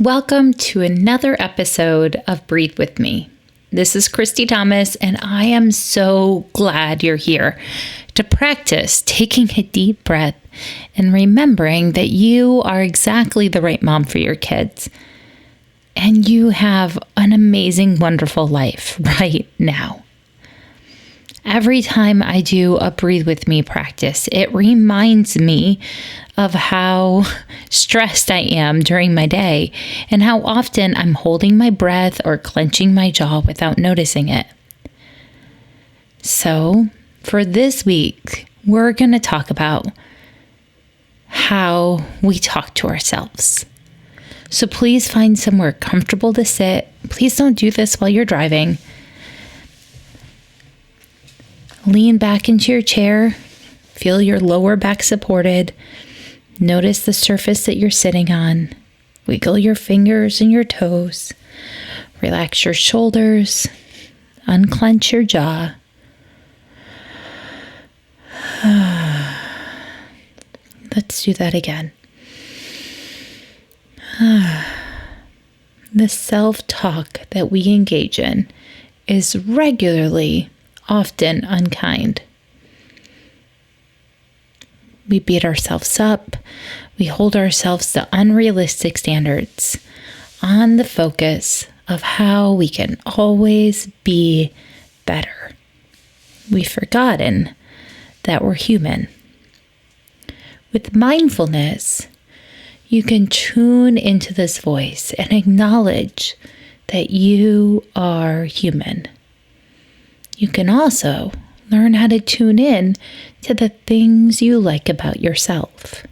Welcome to another episode of Breathe With Me. This is Christy Thomas, and I am so glad you're here to practice taking a deep breath and remembering that you are exactly the right mom for your kids. And you have an amazing, wonderful life right now. Every time I do a Breathe With Me practice, it reminds me of how stressed I am during my day and how often I'm holding my breath or clenching my jaw without noticing it. So, for this week, we're going to talk about how we talk to ourselves. So please find somewhere comfortable to sit. Please don't do this while you're driving. Lean back into your chair. Feel your lower back supported. Notice the surface that you're sitting on. Wiggle your fingers and your toes. Relax your shoulders. Unclench your jaw. Let's do that again. The self-talk that we engage in is regularly often unkind. We beat ourselves up. We hold ourselves to unrealistic standards on the focus of how we can always be better. We've forgotten that we're human. With mindfulness, you can tune into this voice and acknowledge that you are human. You can also learn how to tune in to the things you like about yourself.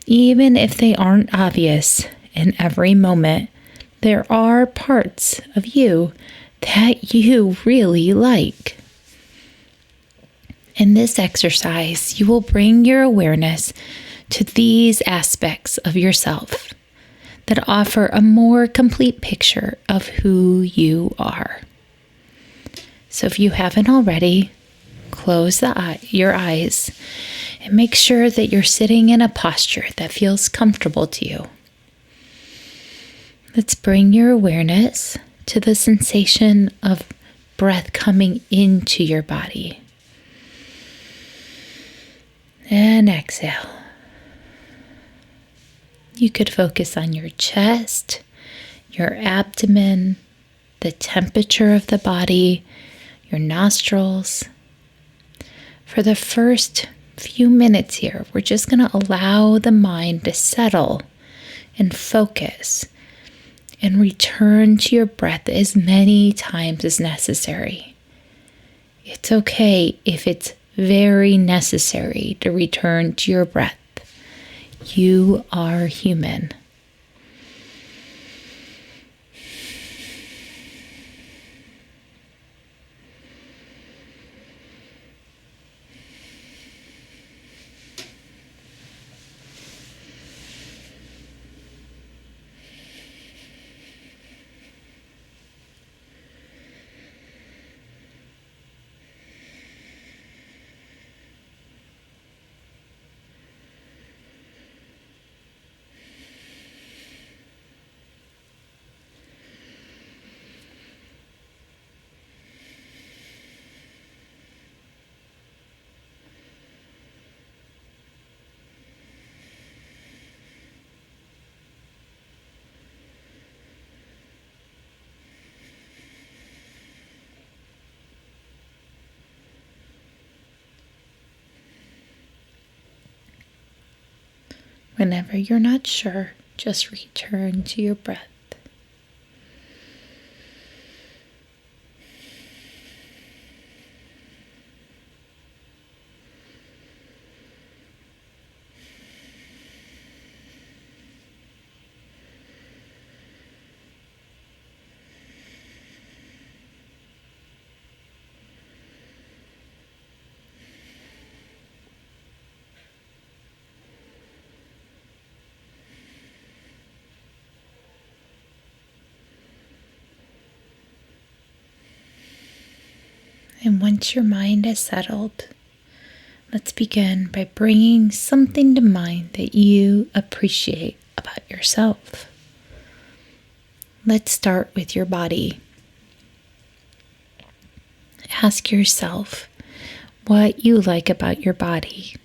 Even if they aren't obvious in every moment, there are parts of you that you really like. In this exercise, you will bring your awareness to these aspects of yourself that offer a more complete picture of who you are. So if you haven't already, close your eyes and make sure that you're sitting in a posture that feels comfortable to you. Let's bring your awareness to the sensation of breath coming into your body. And exhale. You could focus on your chest, your abdomen, the temperature of the body, your nostrils. For the first few minutes here, we're just going to allow the mind to settle and focus and return to your breath as many times as necessary. It's okay if it's very necessary to return to your breath. You are human. Whenever you're not sure, just return to your breath. And once your mind has settled, let's begin by bringing something to mind that you appreciate about yourself. Let's start with your body. Ask yourself what you like about your body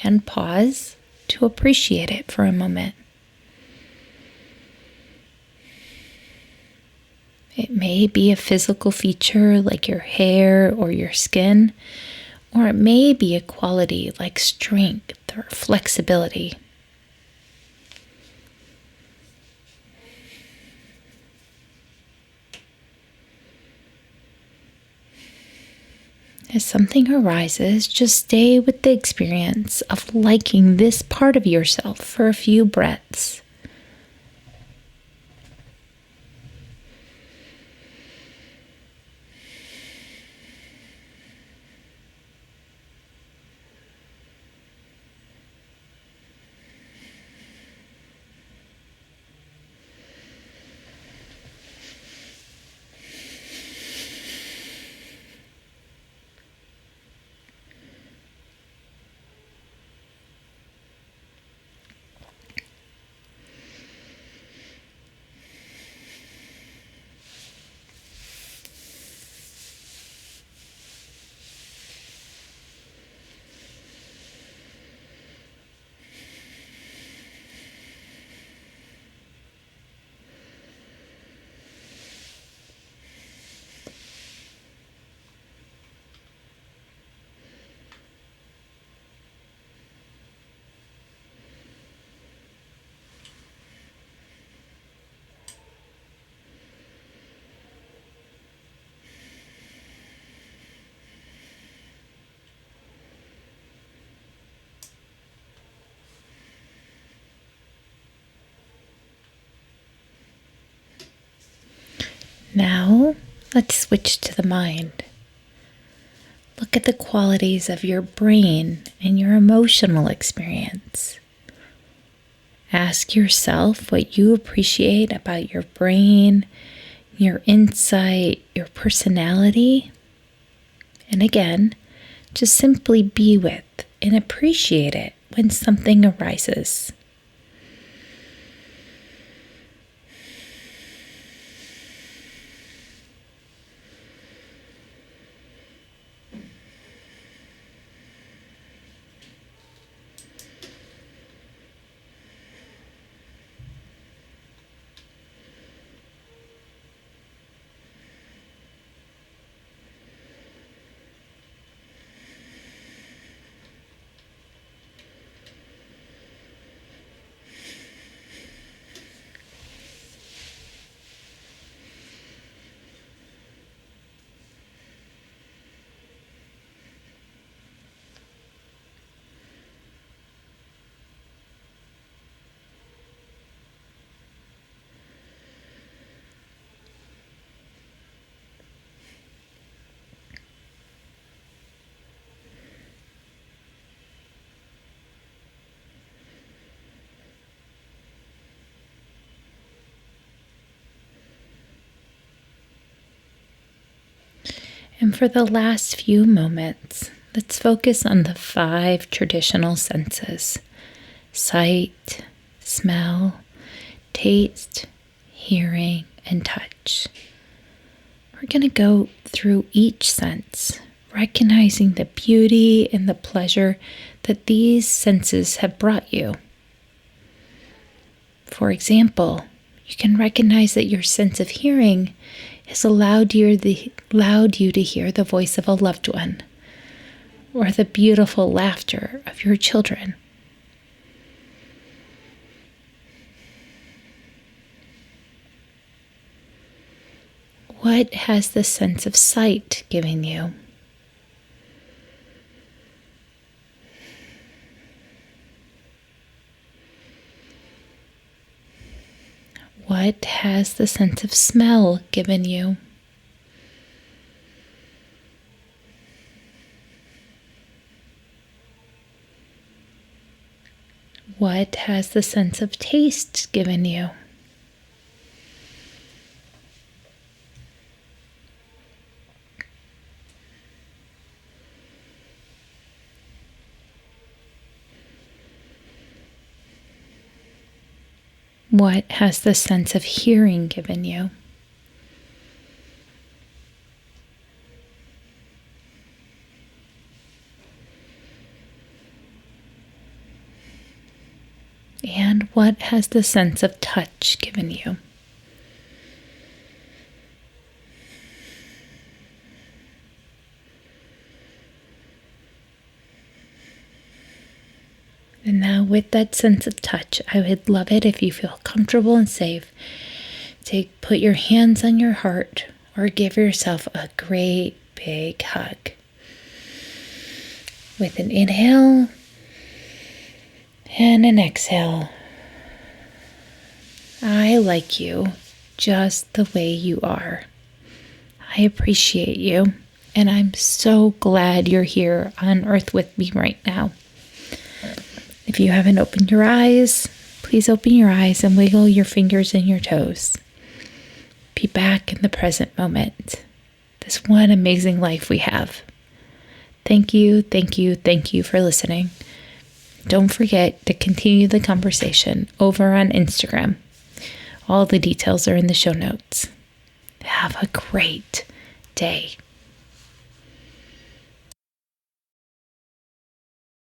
and pause to appreciate it for a moment. It may be a physical feature like your hair or your skin, or it may be a quality like strength or flexibility. As something arises, just stay with the experience of liking this part of yourself for a few breaths. Now, let's switch to the mind. Look at the qualities of your brain and your emotional experience. Ask yourself what you appreciate about your brain, your insight, your personality. And again, just simply be with and appreciate it when something arises. And for the last few moments, let's focus on the 5 traditional senses: sight, smell, taste, hearing, and touch. We're going to go through each sense, recognizing the beauty and the pleasure that these senses have brought you. For example, you can recognize that your sense of hearing has allowed you to hear the voice of a loved one or the beautiful laughter of your children. What has the sense of sight given you? What has the sense of smell given you? What has the sense of taste given you? what has the sense of hearing given you? And what has the sense of touch given you? And now with that sense of touch, I would love it if you feel comfortable and safe to put your hands on your heart or give yourself a great big hug. With an inhale and an exhale. I like you just the way you are. I appreciate you, and I'm so glad you're here on earth with me right now. If you haven't opened your eyes, please open your eyes and wiggle your fingers and your toes. Be back in the present moment. This one amazing life we have. Thank you, thank you, thank you for listening. Don't forget to continue the conversation over on Instagram. All the details are in the show notes. Have a great day.